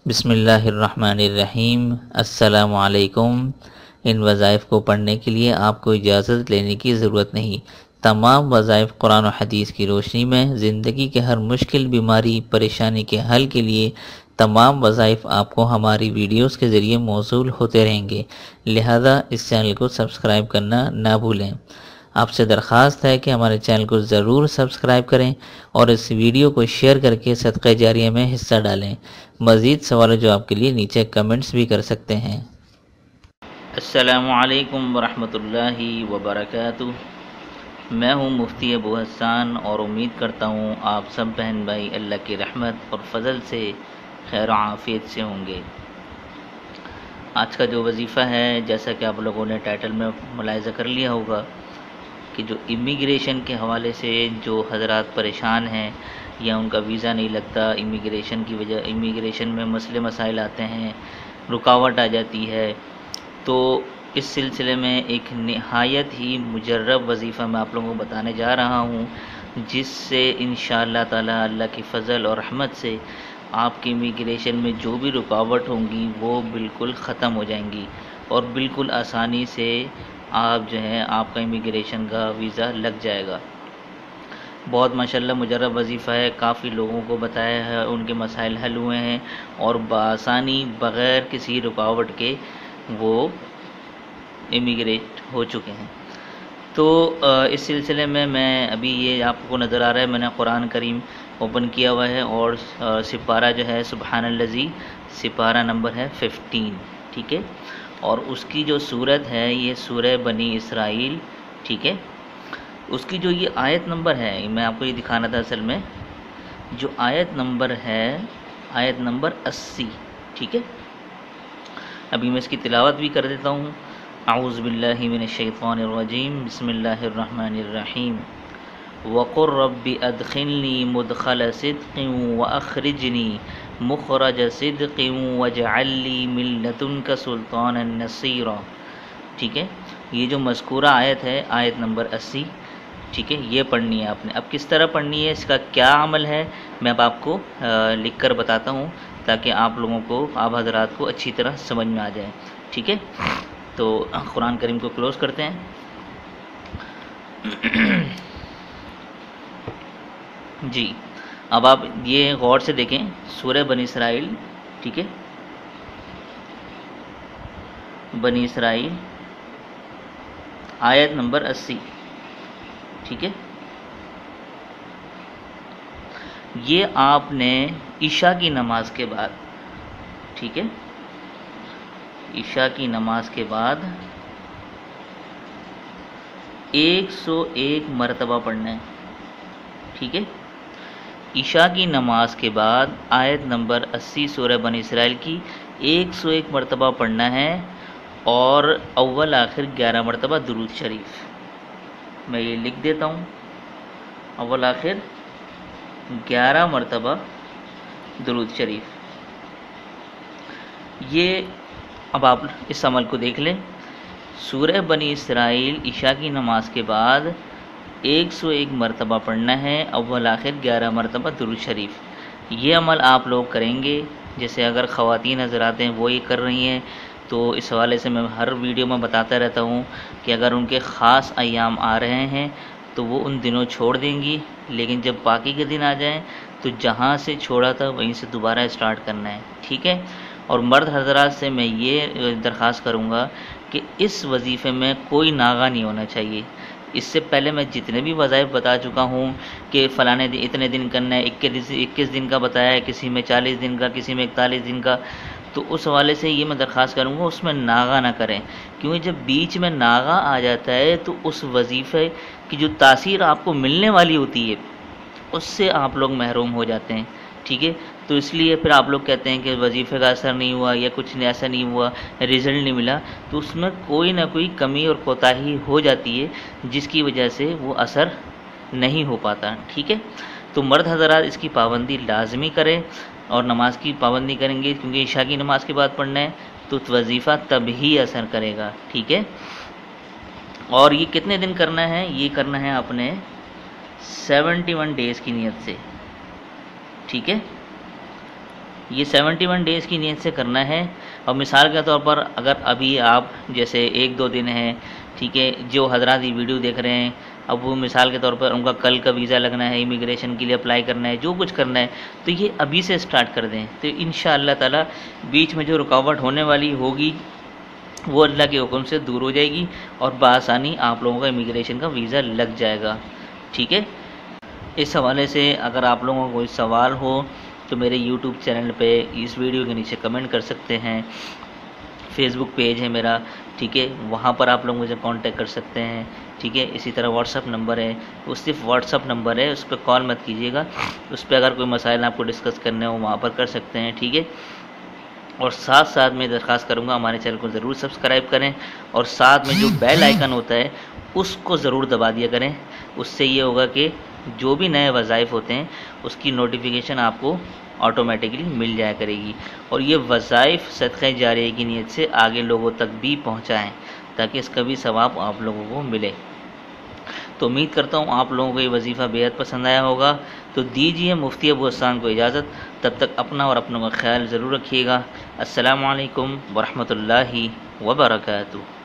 بسم اللہ الرحمن الرحیم۔ السلام علیکم۔ ان وظائف کو پڑھنے کے لیے آپ کو اجازت لینے کی ضرورت نہیں۔ تمام وظائف قرآن و حدیث کی روشنی میں زندگی کے ہر مشکل، بیماری، پریشانی کے حل کے لیے تمام وظائف آپ کو ہماری ویڈیوز کے ذریعے موصول ہوتے رہیں گے، لہذا اس چینل کو سبسکرائب کرنا نہ بھولیں۔ آپ سے درخواست ہے کہ ہمارے چینل کو ضرور سبسکرائب کریں اور اس ویڈیو کو شیئر کر کے صدقہ جاریہ میں حصہ ڈالیں۔ مزید سوال و جواب کے لیے نیچے کمنٹس بھی کر سکتے ہیں۔ السلام علیکم ورحمۃ اللہ وبرکاتہ۔ میں ہوں مفتی ابو حسان اور امید کرتا ہوں آپ سب بہن بھائی اللہ کی رحمت اور فضل سے خیر و عافیت سے ہوں گے۔ آج کا جو وظیفہ ہے، جیسا کہ آپ لوگوں نے ٹائٹل میں ملاحظہ کر لیا ہوگا کہ جو امیگریشن کے حوالے سے جو حضرات پریشان ہیں یا ان کا ویزا نہیں لگتا، امیگریشن کی وجہ امیگریشن میں مسئلے مسائل آتے ہیں، رکاوٹ آ جاتی ہے، تو اس سلسلے میں ایک نہایت ہی مجرب وظیفہ میں آپ لوگوں کو بتانے جا رہا ہوں، جس سے انشاءاللہ تعالی اللہ کی فضل اور رحمت سے آپ کی امیگریشن میں جو بھی رکاوٹ ہوں گی وہ بالکل ختم ہو جائیں گی اور بالکل آسانی سے آپ جو ہے آپ کا امیگریشن کا ویزا لگ جائے گا۔ بہت ماشاءاللہ مجرب وظیفہ ہے، کافی لوگوں کو بتایا ہے، ان کے مسائل حل ہوئے ہیں اور بآسانی بغیر کسی رکاوٹ کے وہ امیگریٹ ہو چکے ہیں۔ تو اس سلسلے میں ابھی یہ آپ کو نظر آ رہا ہے، میں نے قرآن کریم اوپن کیا ہوا ہے اور سپارہ جو ہے سبحان الذی، سپارہ نمبر ہے 15، ٹھیک ہے، اور اس کی جو سورت ہے یہ سورہ بنی اسرائیل، ٹھیک ہے۔ اس کی جو یہ آیت نمبر ہے، میں آپ کو یہ دکھانا تھا اصل میں، جو آیت نمبر ہے آیت نمبر 80، ٹھیک ہے۔ ابھی میں اس کی تلاوت بھی کر دیتا ہوں۔ اعوذ باللہ من الشیطان الرجیم، بسم اللہ الرحمن الرحیم۔ وَقُلْ رَبِّ أَدْخِلْنِي مُدْخَلَ صِدْقٍ وَأَخْرِجْنِي مُخْرَجَ صِدْقٍ وَاجْعَلْ لِي مِن لَّدُنْكَ سُلْطَانًا نَصِيرًا، ٹھیک ہے۔ یہ جو مذکورہ آیت ہے، آیت نمبر 80، ٹھیک ہے، یہ پڑھنی ہے آپ نے۔ اب کس طرح پڑھنی ہے، اس کا کیا عمل ہے، میں اب آپ کو لکھ کر بتاتا ہوں تاکہ آپ لوگوں کو، آپ حضرات کو اچھی طرح سمجھ میں آ جائے، ٹھیک ہے۔ تو قرآن کریم کو کلوز کرتے ہیں۔ جی، اب آپ یہ غور سے دیکھیں، سورہ بنی اسرائیل، ٹھیک ہے، بنی اسرائیل آیت نمبر 80، ٹھیک ہے۔ یہ آپ نے عشاء کی نماز کے بعد، ٹھیک ہے، عشاء کی نماز کے بعد 101 مرتبہ پڑھنا ہے، ٹھیک ہے۔ عشاء کی نماز کے بعد آیت نمبر 80 سورہ بنی اسرائیل کی 101 مرتبہ پڑھنا ہے اور اول آخر 11 مرتبہ درود شریف۔ میں یہ لکھ دیتا ہوں، اول آخر 11 مرتبہ درود شریف۔ یہ اب آپ اس عمل کو دیکھ لیں، سورہ بنی اسرائیل عشاء کی نماز کے بعد 101 مرتبہ پڑھنا ہے، اول آخر 11 مرتبہ درود شریف۔ یہ عمل آپ لوگ کریں گے، جیسے اگر خواتین حضرات ہیں وہ یہ کر رہی ہیں تو اس حوالے سے میں ہر ویڈیو میں بتاتا رہتا ہوں کہ اگر ان کے خاص ایام آ رہے ہیں تو وہ ان دنوں چھوڑ دیں گی، لیکن جب باقی کے دن آ جائیں تو جہاں سے چھوڑا تھا وہیں سے دوبارہ اسٹارٹ کرنا ہے، ٹھیک ہے۔ اور مرد حضرات سے میں یہ درخواست کروں گا کہ اس وظیفے میں کوئی ناغہ نہیں ہونا چاہیے۔ اس سے پہلے میں جتنے بھی وظائف بتا چکا ہوں کہ فلانے دن اتنے دن کرنا ہے، 21 دن کا بتایا ہے، کسی میں 40 دن کا، کسی میں 41 دن کا، تو اس حوالے سے یہ میں درخواست کروں گا اس میں ناغہ نہ کریں، کیونکہ جب بیچ میں ناغہ آ جاتا ہے تو اس وظیفے کی جو تاثیر آپ کو ملنے والی ہوتی ہے اس سے آپ لوگ محروم ہو جاتے ہیں، ٹھیک ہے۔ تو اس لیے پھر آپ لوگ کہتے ہیں کہ وظیفے کا اثر نہیں ہوا یا کچھ ایسا نہیں ہوا، رزلٹ نہیں ملا، تو اس میں کوئی نہ کوئی کمی اور کوتاہی ہو جاتی ہے جس کی وجہ سے وہ اثر نہیں ہو پاتا، ٹھیک ہے۔ تو مرد حضرات اس کی پابندی لازمی کریں اور نماز کی پابندی کریں گے، کیونکہ عشاء کی نماز کے بعد پڑھنا ہے تو وظیفہ تب ہی اثر کرے گا، ٹھیک ہے۔ اور یہ کتنے دن کرنا ہے، یہ کرنا ہے آپ نے 71 ڈیز کی نیت سے، ٹھیک ہے۔ یہ 71 ڈیز کی نیت سے کرنا ہے۔ اور مثال کے طور پر اگر ابھی آپ جیسے 1-2 دن ہیں، ٹھیک ہے، جو حضرات یہ ویڈیو دیکھ رہے ہیں، اب وہ مثال کے طور پر ان کا کل کا ویزا لگنا ہے، امیگریشن کے لیے اپلائی کرنا ہے، جو کچھ کرنا ہے، تو یہ ابھی سے سٹارٹ کر دیں، تو انشاءاللہ تعالی بیچ میں جو رکاوٹ ہونے والی ہوگی وہ اللہ کے حکم سے دور ہو جائے گی اور بآسانی آپ لوگوں کا امیگریشن کا ویزا لگ جائے گا، ٹھیک ہے۔ اس حوالے سے اگر آپ لوگوں کو کوئی سوال ہو تو میرے یوٹیوب چینل پہ اس ویڈیو کے نیچے کمنٹ کر سکتے ہیں، فیس بک پیج ہے میرا، ٹھیک ہے، وہاں پر آپ لوگ مجھے کانٹیکٹ کر سکتے ہیں، ٹھیک ہے۔ اسی طرح واٹس ایپ نمبر ہے، وہ صرف واٹس ایپ نمبر ہے، اس پہ کال مت کیجیے گا، اس پہ اگر کوئی مسائل آپ کو ڈسکس کرنے ہو وہاں پر کر سکتے ہیں، ٹھیک ہے۔ اور ساتھ ساتھ میں درخواست کروں گا ہمارے چینل کو ضرور سبسکرائب کریں اور ساتھ میں جو بیل آئیکن ہوتا ہے اس کو ضرور دبا دیا کریں، اس سے یہ ہوگا کہ جو بھی نئے وظائف ہوتے ہیں اس کی نوٹیفیکیشن آپ کو آٹومیٹکلی مل جایا کرے گی، اور یہ وظائف صدقہ جاریہ کی نیت سے آگے لوگوں تک بھی پہنچائیں تاکہ اس کا بھی ثواب آپ لوگوں کو ملے۔ تو امید کرتا ہوں آپ لوگوں کو یہ وظیفہ بےحد پسند آیا ہوگا، تو دیجیے مفتی ابو حسان کو اجازت، تب تک اپنا اور اپنوں کا خیال ضرور رکھیے گا۔ السلام علیکم ورحمۃ اللہ وبرکاتہ۔